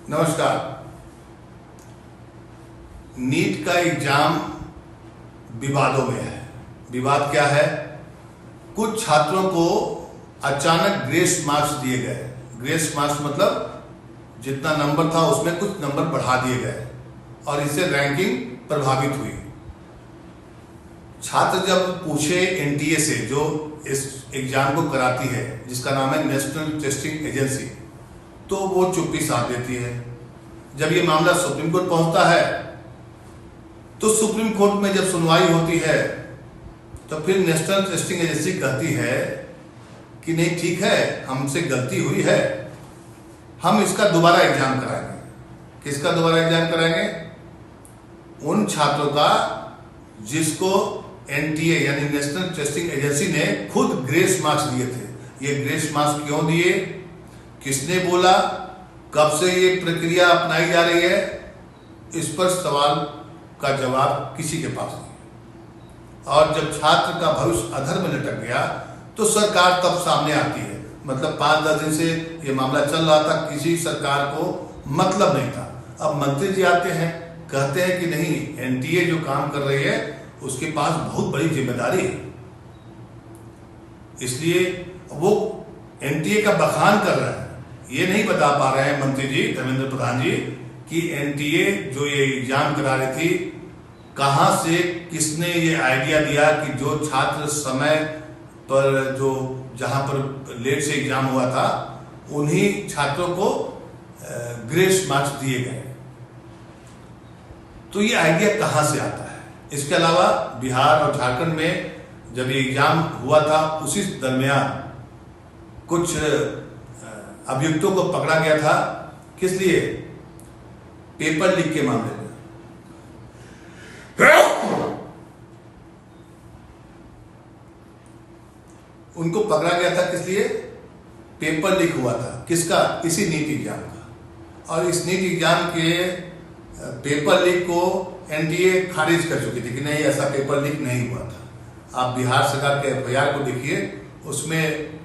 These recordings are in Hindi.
नमस्कार। नीट का एग्जाम विवादों में है। विवाद क्या है? कुछ छात्रों को अचानक ग्रेस मार्क्स दिए गए। ग्रेस मार्क्स मतलब जितना नंबर था उसमें कुछ नंबर बढ़ा दिए गए और इससे रैंकिंग प्रभावित हुई। छात्र जब पूछे एनटीए से, जो इस एग्जाम को कराती है, जिसका नाम है नेशनल टेस्टिंग एजेंसी, तो वो चुप्पी साध देती है। जब ये मामला सुप्रीम कोर्ट पहुंचता है तो सुप्रीम कोर्ट में जब सुनवाई होती है तो फिर नेशनल टेस्टिंग एजेंसी कहती है कि नहीं, ठीक है, हमसे गलती हुई है, हम इसका दोबारा एग्जाम कराएंगे। किसका दोबारा एग्जाम कराएंगे? उन छात्रों का जिसको एनटीए यानी नेशनल टेस्टिंग एजेंसी ने खुद ग्रेस मार्क्स दिए थे। ये ग्रेस मार्क्स क्यों दिए, किसने बोला, कब से ये प्रक्रिया अपनाई जा रही है, इस पर सवाल का जवाब किसी के पास नहीं। और जब छात्र का भविष्य अधर में लटक गया तो सरकार तब सामने आती है। मतलब 5-10 दिन से ये मामला चल रहा था, किसी सरकार को मतलब नहीं था। अब मंत्री जी आते हैं, कहते हैं कि नहीं, एनटीए जो काम कर रही है उसके पास बहुत बड़ी जिम्मेदारी है, इसलिए वो एनटीए का बखान कर रहे हैं। ये नहीं बता पा रहे हैं मंत्री जी, धर्मेंद्र प्रधान जी, कि एनटीए जो ये एग्जाम करा रही थी, कहां से किसने ये आइडिया दिया कि जो छात्र समय पर जो जहां पर लेट से एग्जाम हुआ था उन्हीं छात्रों को ग्रेस मार्क्स दिए गए। तो ये आइडिया कहां से आता है? इसके अलावा बिहार और झारखंड में जब ये एग्जाम हुआ था उसी दरमियान कुछ अभियुक्तों को पकड़ा गया था। किस लिए? पेपर लीक के मामले में। उनको पकड़ा गया था किस लिए? पेपर लीक हुआ था। किसका? इसी नीट एग्जाम का। और इस नीट एग्जाम के पेपर लीक को एनटीए खारिज कर चुकी थी कि नहीं, ऐसा पेपर लीक नहीं हुआ था। आप बिहार सरकार के एफआईआर को देखिए, उसमें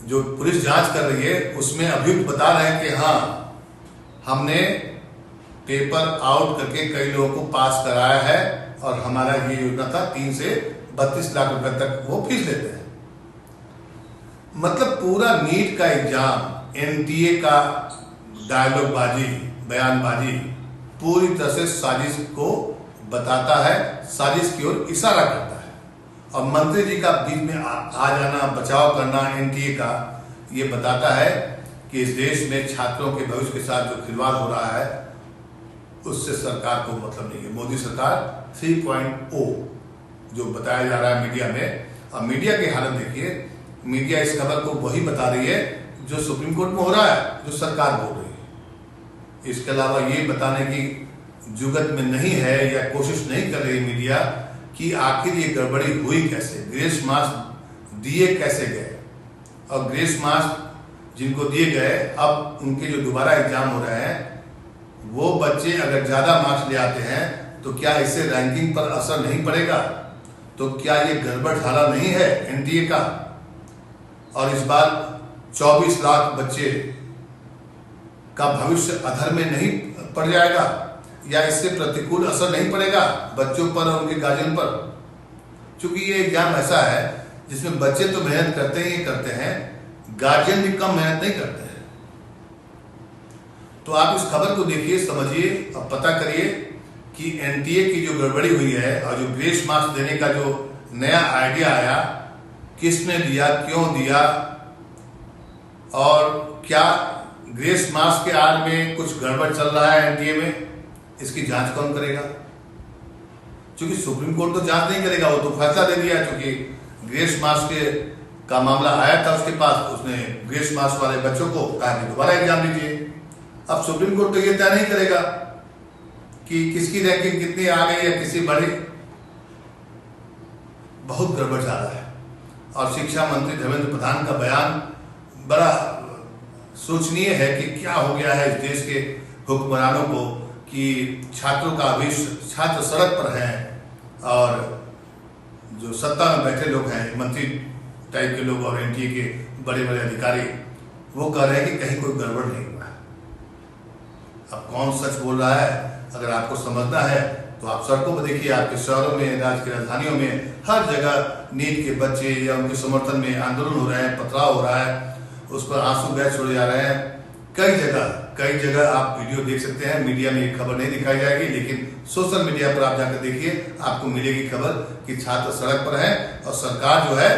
जो पुलिस जांच कर रही है उसमें अभियुक्त बता रहे हैं कि हाँ, हमने पेपर आउट करके कई लोगों को पास कराया है और हमारा ये योजना था 3 से 32 लाख रुपए तक वो फीस लेते हैं। मतलब पूरा नीट का एग्जाम एनटीए का डायलॉग बाजी, बयानबाजी पूरी तरह से साजिश को बताता है, साजिश की ओर इशारा करता है। और मंत्री जी का बीच में आ जाना, बचाव करना एनटीए का, ये बताता है कि इस देश में छात्रों के भविष्य के साथ जो खिलवाड़ हो रहा है उससे सरकार को मतलब नहीं है। मोदी सरकार 3.0 जो बताया जा रहा है मीडिया में, और मीडिया की हालत देखिए, मीडिया इस खबर को वही बता रही है जो सुप्रीम कोर्ट में हो रहा है, जो सरकार बोल रही है। इसके अलावा ये बताने की जुगत में नहीं है या कोशिश नहीं कर रही मीडिया कि आखिर ये गड़बड़ी हुई कैसे, ग्रेस मार्क्स दिए कैसे गए, और ग्रेस मार्क्स जिनको दिए गए अब उनके जो दोबारा एग्जाम हो रहे हैं, वो बच्चे अगर ज्यादा मार्क्स ले आते हैं तो क्या इससे रैंकिंग पर असर नहीं पड़ेगा? तो क्या ये गड़बड़ धारा नहीं है एनटीए का? और इस बार 24 लाख बच्चे का भविष्य अधर में नहीं पड़ जाएगा, या इससे प्रतिकूल असर नहीं पड़ेगा बच्चों पर और उनके गार्जियन पर? क्योंकि ये एग्जाम ऐसा है जिसमें बच्चे तो मेहनत करते ही करते हैं, गार्जियन भी कम मेहनत नहीं करते हैं। तो आप इस खबर को देखिए, समझिए और पता करिए कि एनटीए की जो गड़बड़ी हुई है और जो ग्रेस मार्क्स देने का जो नया आइडिया आया, किसने दिया, क्यों दिया, और क्या ग्रेस मार्क्स के आड़ में कुछ गड़बड़ चल रहा है एनटीए में, इसकी जांच कौन करेगा? क्योंकि सुप्रीम कोर्ट तो जांच नहीं करेगा, वो तो फैसला दे दिया। क्योंकि ग्रेस मार्क्स का मामला आया था उसके पास, उसने ग्रेस मार्क्स वाले बच्चों को कहा कि दोबारा एग्जाम दीजिए। अब सुप्रीम कोर्ट तो ये तय नहीं करेगा कि किसकी रैंकिंग कितनी आ गई या किसी बढ़ी। बहुत गड़बड़ जा रहा है। और शिक्षा मंत्री धर्मेंद्र प्रधान का बयान बड़ा सोचनीय है कि क्या हो गया है इस देश के हुक्मरानों को, कि छात्रों का भविष्य, छात्र सड़क पर हैं और जो सत्ता में बैठे लोग हैं, मंत्री टाइप के लोग और एनटीए के बड़े बड़े अधिकारी, वो कह रहे हैं कि कहीं कोई गड़बड़ नहीं हुआ है। अब कौन सच बोल रहा है, अगर आपको समझना है तो आप सड़कों पर देखिए, आपके शहरों में, राज्य की राजधानियों में हर जगह नीट के बच्चे या उनके समर्थन में आंदोलन हो रहे हैं, पथराव हो रहा है, उस पर आंसू गैस छोड़े जा रहे हैं। कई जगह आप वीडियो देख सकते हैं। मीडिया में ये खबर नहीं दिखाई जाएगी, लेकिन सोशल मीडिया पर आप जाकर देखिए, आपको मिलेगी खबर कि छात्र सड़क पर है और सरकार जो है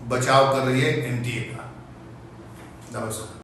बचाव कर रही है एनडीए का। नमस्कार।